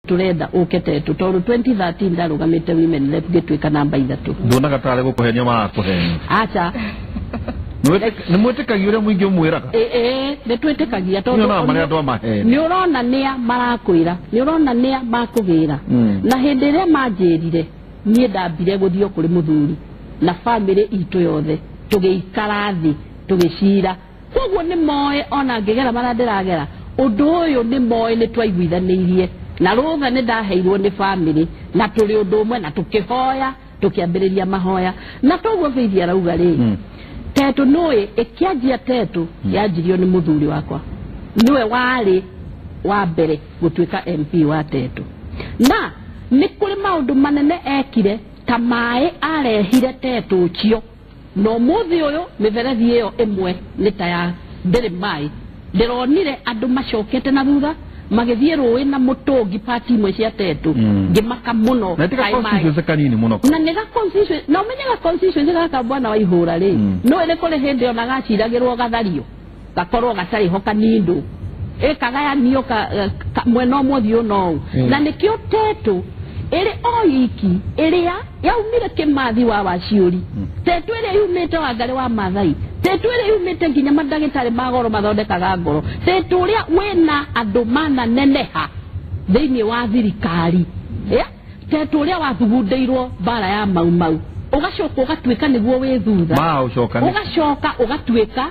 turenda uketetu tondu 2013 ndarugamite women rep gitwika namba 3 ndona gatare gukuhenia marakuhenia acha ni mwetikagia uria mwingi umwiraga ni twetikagia tondu no maria ndo maheni ni urona nia marakwira ni urona nia makugira na hindi ria manjirire nie ndambire guthio kuri muthuri na family itu yothe tugiikara thi tugicira koguo ni moe ona ngigera mara ndiragera undu uyu ni moe ni twaiguithanirie na rutha ni ndaheirwo ni family na turi undu umwe na tukihoya tukiambiriria mahoya na toguo Faithia rauga ri Tetu noe ekiajia Tetu yajirio ni muthuri wakwa niwe wari wa mbere gutwika MP wa Tetu na ni kuri maundu manene ekire ta mai arehire Tetu ucio no muthi uyu miberethi iyo imwe ni ta ya ndiri mai ndironire andu macokete na thutha magithie ruwi na mutungi party imwe cia Tetu ngimaka muno na tika constituency kanini muno na nega constituency no menyaga constituency gaka bwana wa ihura ri no ere kore hindi ona gaciragirwo gathario gakorwo gatari ho kanindu kagaya niyo mweno muthio no na nikio Tetu ere oiki eria yaumire Kimathi wa Waciuri Tetu ere yumite wa Ngare wa Mathai Tetu ere yumite nginya madagitari magoro mathondekaga ngoro Tetu ria wena andu mana neneha thiini wa thirikari Tetu ria wathugundeirwo bara ya Mau ugacoka ugatwika niguo wi thutha ugacoka ugatwika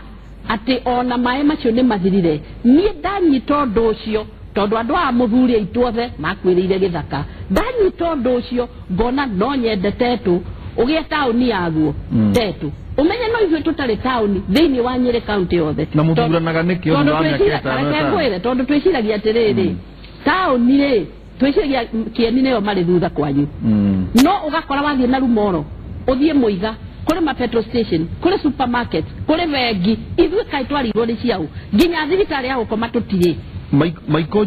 ati ona mai macio ni mathirire nie ndanyita undu ucio tondu andu a muthuri aitwothe makwirire githaka ndanyita undu ucio ngona no nyende Tetu ugie tauni yaguo Tetu umenye no ithuĩ tutari tauni thiini wa Nyeri county yothe na muthuranaga niki tondu twiciragia atiriri tauni ri twiciragia Kieni niyo mari thutha kwanyu no ugakora wathie na Rumoro uthie Muiga kuri ma petrol station kuri supermarket kuri bengi ithuĩ kai twarirwo ni ciao nginya thibitari ya gukoma tutire Maiko